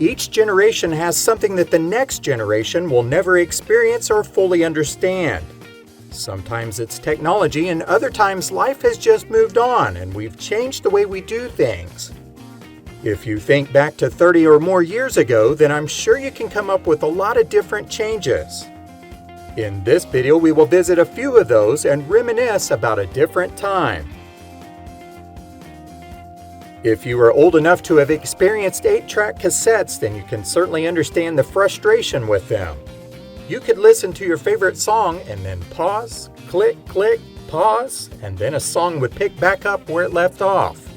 Each generation has something that the next generation will never experience or fully understand. Sometimes it's technology, and other times life has just moved on and we've changed the way we do things. If you think back to 30 or more years ago, then I'm sure you can come up with a lot of different changes. In this video, we will visit a few of those and reminisce about a different time. If you are old enough to have experienced 8-track cassettes, then you can certainly understand the frustration with them. You could listen to your favorite song and then pause, click, click, pause, and then a song would pick back up where it left off.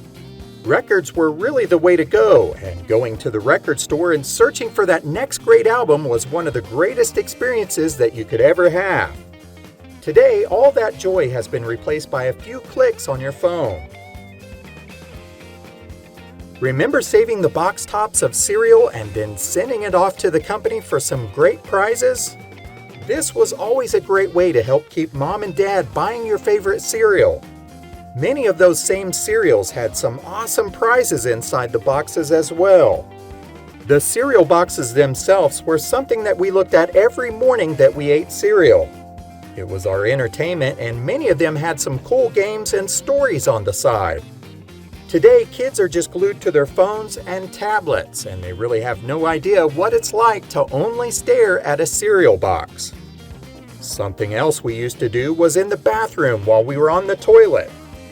Records were really the way to go, and going to the record store and searching for that next great album was one of the greatest experiences that you could ever have. Today, all that joy has been replaced by a few clicks on your phone. Remember saving the box tops of cereal and then sending it off to the company for some great prizes? This was always a great way to help keep mom and dad buying your favorite cereal. Many of those same cereals had some awesome prizes inside the boxes as well. The cereal boxes themselves were something that we looked at every morning that we ate cereal. It was our entertainment, and many of them had some cool games and stories on the side. Today, kids are just glued to their phones and tablets, and they really have no idea what it's like to only stare at a cereal box. Something else we used to do was in the bathroom while we were on the toilet.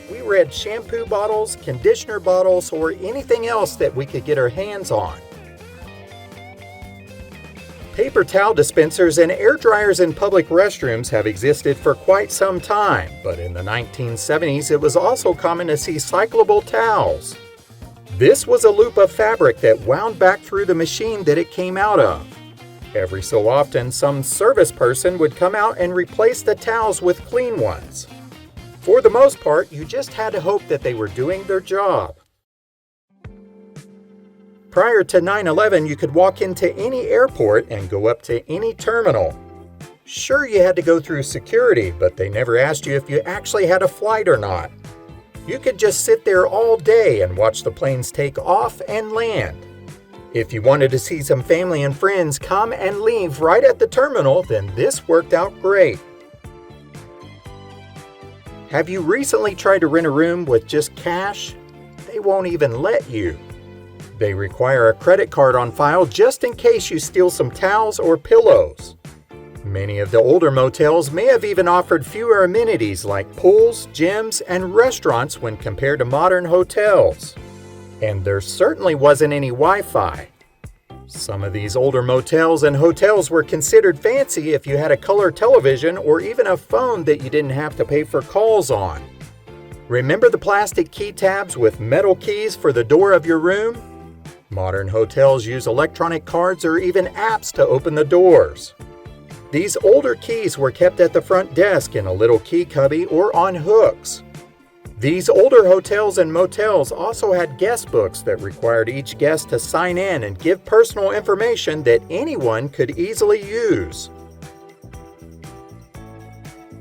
We read shampoo bottles, conditioner bottles, or anything else that we could get our hands on. Paper towel dispensers and air dryers in public restrooms have existed for quite some time, but in the 1970s it was also common to see cyclable towels. This was a loop of fabric that wound back through the machine that it came out of. Every so often, some service person would come out and replace the towels with clean ones. For the most part, you just had to hope that they were doing their job. Prior to 9/11, you could walk into any airport and go up to any terminal. Sure, you had to go through security, but they never asked you if you actually had a flight or not. You could just sit there all day and watch the planes take off and land. If you wanted to see some family and friends come and leave right at the terminal, then this worked out great. Have you recently tried to rent a room with just cash? They won't even let you. They require a credit card on file just in case you steal some towels or pillows. Many of the older motels may have even offered fewer amenities like pools, gyms, and restaurants when compared to modern hotels. And there certainly wasn't any Wi-Fi. Some of these older motels and hotels were considered fancy if you had a color television or even a phone that you didn't have to pay for calls on. Remember the plastic key tabs with metal keys for the door of your room? Modern hotels use electronic cards or even apps to open the doors. These older keys were kept at the front desk in a little key cubby or on hooks. These older hotels and motels also had guest books that required each guest to sign in and give personal information that anyone could easily use.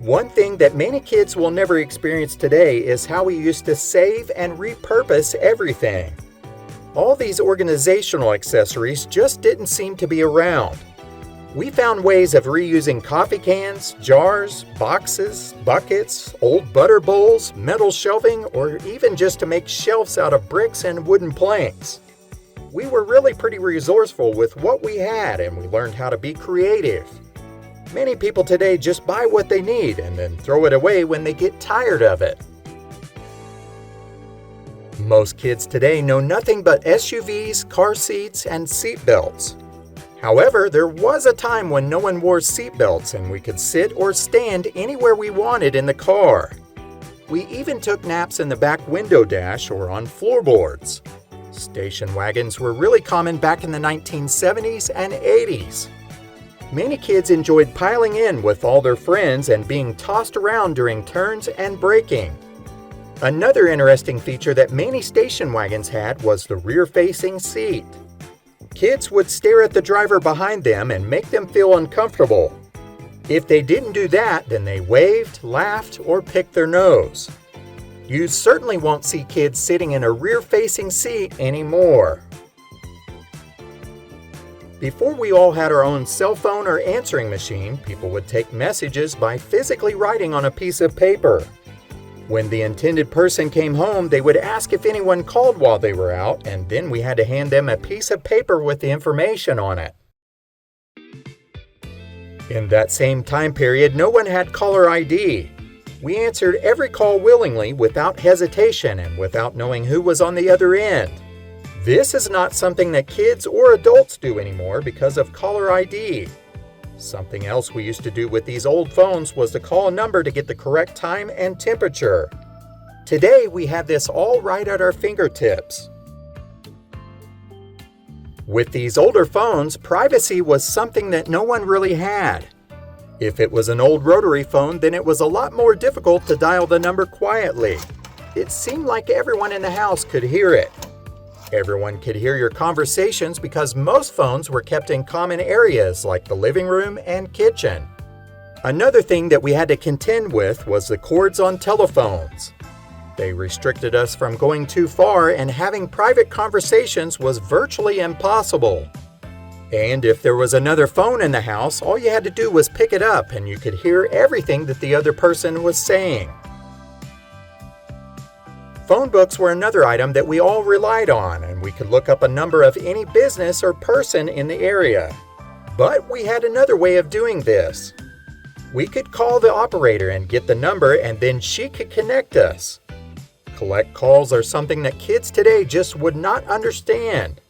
One thing that many kids will never experience today is how we used to save and repurpose everything. All these organizational accessories just didn't seem to be around. We found ways of reusing coffee cans, jars, boxes, buckets, old butter bowls, metal shelving, or even just to make shelves out of bricks and wooden planks. We were really pretty resourceful with what we had, and we learned how to be creative. Many people today just buy what they need and then throw it away when they get tired of it. Most kids today know nothing but SUVs, car seats, and seat belts. However, there was a time when no one wore seat belts and we could sit or stand anywhere we wanted in the car. We even took naps in the back window dash or on floorboards. Station wagons were really common back in the 1970s and 80s. Many kids enjoyed piling in with all their friends and being tossed around during turns and braking. Another interesting feature that many station wagons had was the rear-facing seat. Kids would stare at the driver behind them and make them feel uncomfortable. If they didn't do that, then they waved, laughed, or picked their nose. You certainly won't see kids sitting in a rear-facing seat anymore. Before we all had our own cell phone or answering machine, people would take messages by physically writing on a piece of paper. When the intended person came home, they would ask if anyone called while they were out, and then we had to hand them a piece of paper with the information on it. In that same time period, no one had caller ID. We answered every call willingly, without hesitation, and without knowing who was on the other end. This is not something that kids or adults do anymore because of caller ID. Something else we used to do with these old phones was to call a number to get the correct time and temperature. Today, we have this all right at our fingertips. With these older phones, privacy was something that no one really had. If it was an old rotary phone, then it was a lot more difficult to dial the number quietly. It seemed like everyone in the house could hear it. Everyone could hear your conversations because most phones were kept in common areas like the living room and kitchen. Another thing that we had to contend with was the cords on telephones. They restricted us from going too far, and having private conversations was virtually impossible. And if there was another phone in the house, all you had to do was pick it up and you could hear everything that the other person was saying. Phone books were another item that we all relied on, and we could look up a number of any business or person in the area. But we had another way of doing this. We could call the operator and get the number, and then she could connect us. Collect calls are something that kids today just would not understand.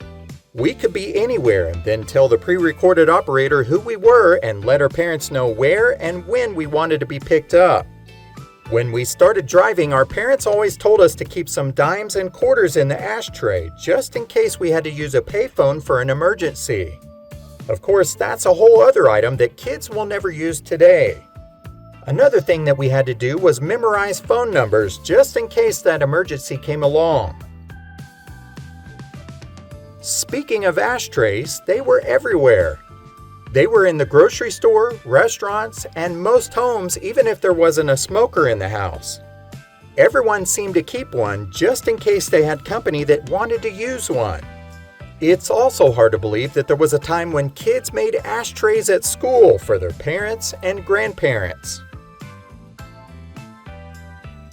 We could be anywhere and then tell the pre-recorded operator who we were and let our parents know where and when we wanted to be picked up. When we started driving, our parents always told us to keep some dimes and quarters in the ashtray just in case we had to use a payphone for an emergency. Of course, that's a whole other item that kids will never use today. Another thing that we had to do was memorize phone numbers just in case that emergency came along. Speaking of ashtrays, they were everywhere. They were in the grocery store, restaurants, and most homes, even if there wasn't a smoker in the house. Everyone seemed to keep one just in case they had company that wanted to use one. It's also hard to believe that there was a time when kids made ashtrays at school for their parents and grandparents.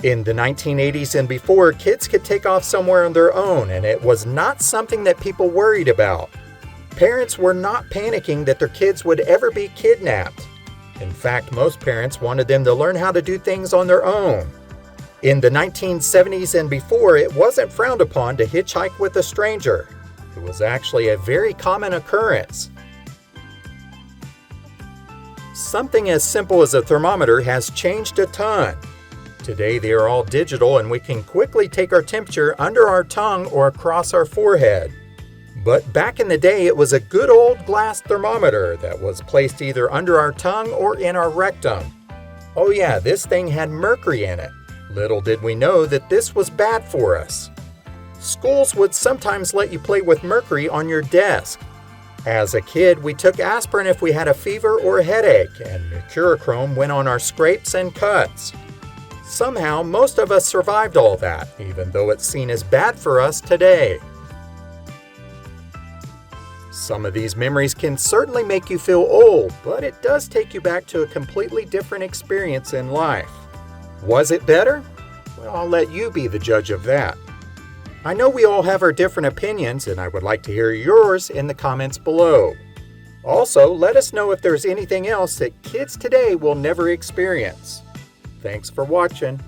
In the 1980s and before, kids could take off somewhere on their own, and it was not something that people worried about. Parents were not panicking that their kids would ever be kidnapped. In fact, most parents wanted them to learn how to do things on their own. In the 1970s and before, it wasn't frowned upon to hitchhike with a stranger. It was actually a very common occurrence. Something as simple as a thermometer has changed a ton. Today they are all digital and we can quickly take our temperature under our tongue or across our forehead. But back in the day, it was a good old glass thermometer that was placed either under our tongue or in our rectum. Oh yeah, this thing had mercury in it. Little did we know that this was bad for us. Schools would sometimes let you play with mercury on your desk. As a kid, we took aspirin if we had a fever or a headache, and mercurochrome went on our scrapes and cuts. Somehow, most of us survived all that, even though it's seen as bad for us today. Some of these memories can certainly make you feel old, but it does take you back to a completely different experience in life. Was it better? Well, I'll let you be the judge of that. I know we all have our different opinions, and I would like to hear yours in the comments below. Also, let us know if there's anything else that kids today will never experience. Thanks for watching.